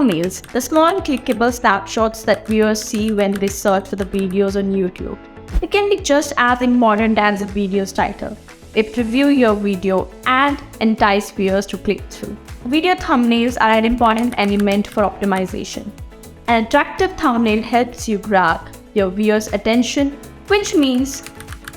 thumbnails, the small clickable snapshots that viewers see when they search for the videos on YouTube. It can be just as important as the video's title. They preview your video and entice viewers to click through. Video thumbnails are an important element for optimization. An attractive thumbnail helps you grab your viewers' attention, which means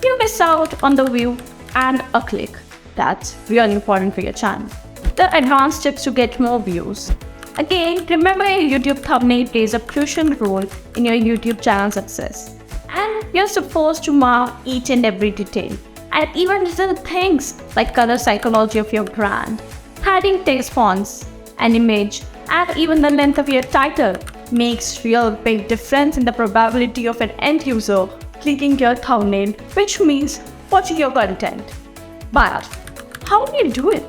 you miss out on the view and a click. That's really important for your channel. There are advanced tips to get more views. Again, remember your YouTube thumbnail plays a crucial role in your YouTube channel success. And you're supposed to mark each and every detail, and even little things like color psychology of your brand, adding text fonts, an image, and even the length of your title makes real big difference in the probability of an end user clicking your thumbnail, which means watching your content. But how do you do it?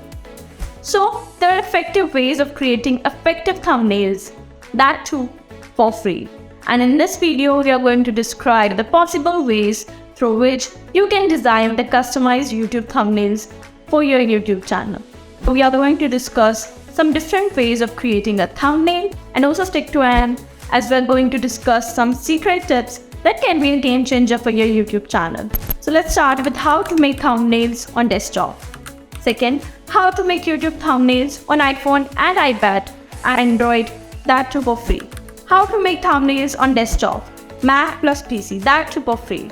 So there are effective ways of creating effective thumbnails, that too for free. And in this video, we are going to describe the possible ways through which you can design the customized YouTube thumbnails for your YouTube channel. We are going to discuss some different ways of creating a thumbnail, and also stick to end as we're going to discuss some secret tips that can be a game changer for your YouTube channel. So let's start with how to make thumbnails on desktop. Second, how to make YouTube thumbnails on iPhone and iPad and Android, that too for free. How to make thumbnails on desktop, Mac plus PC, that too for free.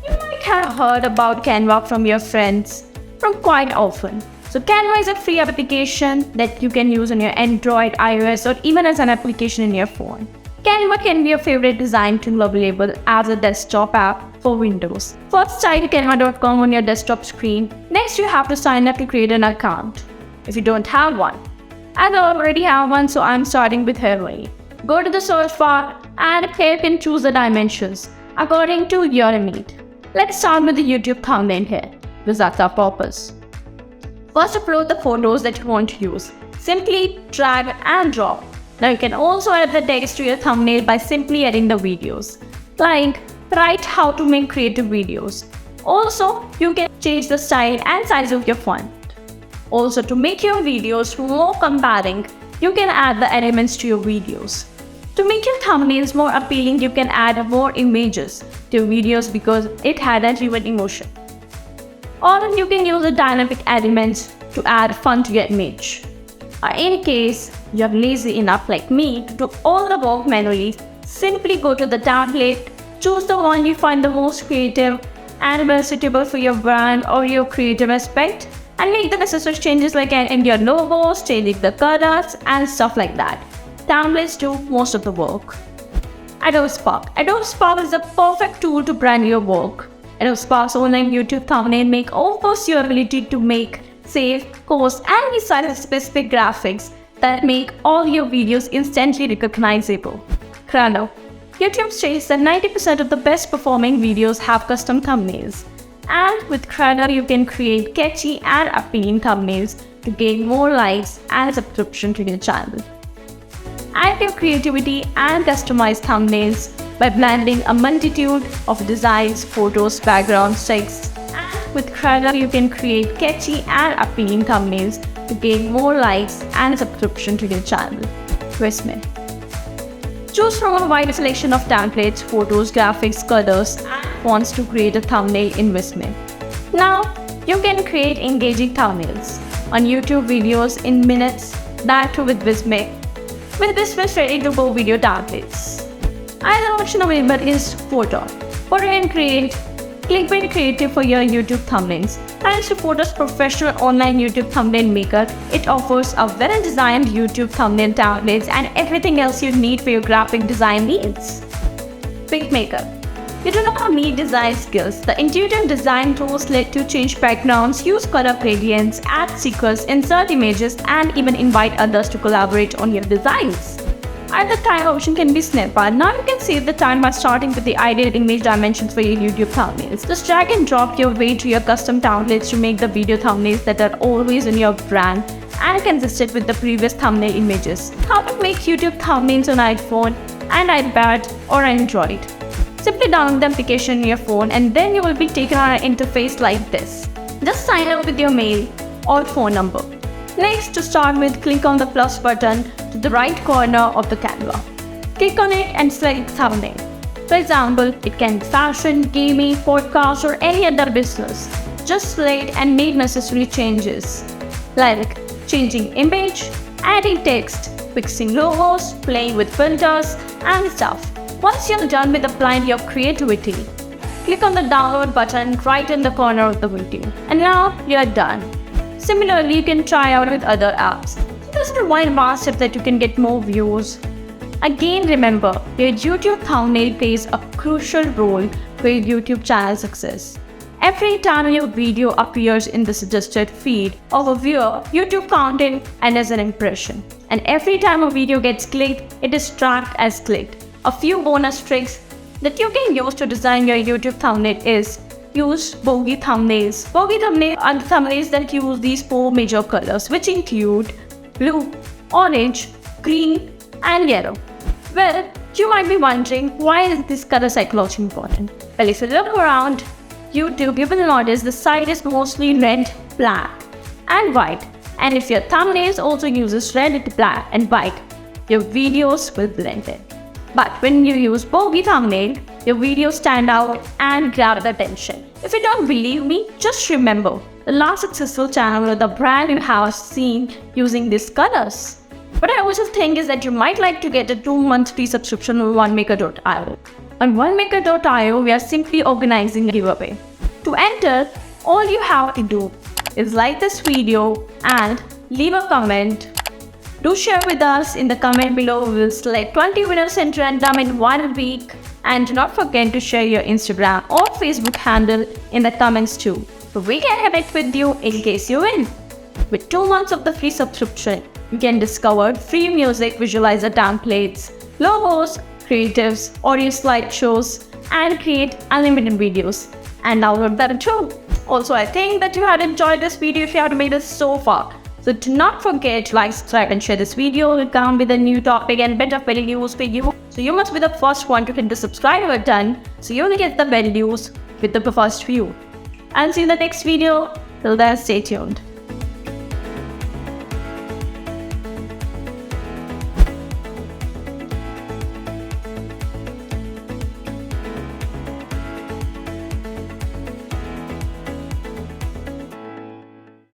You might have heard about Canva from your friends from quite often. So Canva is a free application that you can use on your Android, iOS, or even as an application in your phone. Canva can be your favorite design tool available as a desktop app for Windows. First, type canva.com on your desktop screen. Next, you have to sign up to create an account if you don't have one. I already have one, so I'm starting with Heavy. Go to the search bar and here you can choose the dimensions according to your need. Let's start with the YouTube thumbnail here, because that's our purpose. First, upload the photos that you want to use. Simply drag and drop. Now you can also add the text to your thumbnail by simply adding the videos. Like, write how to make creative videos. Also, you can change the style and size of your font. Also, to make your videos more compelling, you can add the elements to your videos. To make your thumbnails more appealing, you can add more images to your videos because it had a human emotion. Or you can use the dynamic elements to add fun to your image. Or in case you're lazy enough like me to do all the work manually, simply go to the template, choose the one you find the most creative and well suitable for your brand or your creative aspect, and make the necessary changes like adding your logos, changing the colors, and stuff like that. Templates do most of the work. Adobe Spark. Adobe Spark is a perfect tool to brand your work. Adobe Spark's online YouTube thumbnail offers your ability to make, save, post, and design specific graphics that make all your videos instantly recognizable. Crello. YouTube states that 90% of the best performing videos have custom thumbnails. And with Crello, you can create catchy and appealing thumbnails to gain more likes and subscription to your channel. Add your creativity and customize thumbnails by blending a multitude of designs, photos, backgrounds, text. And with Crello, you can create catchy and appealing thumbnails to gain more likes and subscription to your channel. Visme. Choose from a wide selection of templates, photos, graphics, colors, and fonts to create a thumbnail in Visme. Now, you can create engaging thumbnails on YouTube videos in minutes, that too with Visme. With Visme's ready-to-go video templates. Another option available is Fotor. Fotor can create clickbait creative for your YouTube thumbnails. Thanks to Fotor's professional online YouTube thumbnail maker, it offers a well-designed YouTube thumbnail templates and everything else you need for your graphic design needs. Picmaker. You do not need design skills. The intuitive design tools let you change backgrounds, use color gradients, add stickers, insert images, and even invite others to collaborate on your designs. Another time option can be Snappa. Now you can save the time by starting with the ideal image dimensions for your YouTube thumbnails. Just drag and drop your way to your custom templates to make the video thumbnails that are always in your brand and consistent with the previous thumbnail images. How to make YouTube thumbnails on iPhone and iPad or Android. Simply download the application on your phone and then you will be taken on an interface like this. Just sign up with your mail or phone number. Next, to start with, click on the plus button to the right corner of the Canva. Click on it and select thumbnail. For example, it can be fashion, gaming, podcast, or any other business. Just select and make necessary changes, like changing image, adding text, fixing logos, playing with filters, and stuff. Once you're done with applying your creativity, click on the download button right in the corner of the video. And now you're done. Similarly, you can try out with other apps. This is one last step that you can get more views. Again, remember, your YouTube thumbnail plays a crucial role for your YouTube channel success. Every time your video appears in the suggested feed of a viewer, YouTube counts it and as an impression. And every time a video gets clicked, it is tracked as clicked. A few bonus tricks that you can use to design your YouTube thumbnail is use bogey thumbnails. Bogey thumbnails are the thumbnails that use these 4 major colors, which include blue, orange, green, and yellow. Well, you might be wondering, why is this color psychology important? Well, if you look around YouTube, you will notice the site is mostly red, black, and white. And if your thumbnails also uses red, black, and white, your videos will blend in. But when you use bogey thumbnail, your videos stand out and grab the attention. If you don't believe me, just remember the last successful channel or the brand you have seen using these colors. What I also think is that you might like to get a 2-month free subscription on Onemaker.io. On Onemaker.io, we are simply organizing a giveaway. To enter, all you have to do is like this video and leave a comment. Do share with us in the comment below. We will select 20 winners in random in 1 week. And do not forget to share your Instagram or Facebook handle in the comments too, so we can connect with you in case you win. With 2 months of the free subscription, you can discover free music visualizer templates, logos, creatives, audio slideshows, and create unlimited videos. And download them too. Also, I think that you had enjoyed this video if you have made it so far. So do not forget to like, subscribe, and share this video. We'll come with a new topic and better values for you. So you must be the first one to hit the subscribe button, so you will get the values with the first view. I'll see you in the next video. Till then, stay tuned.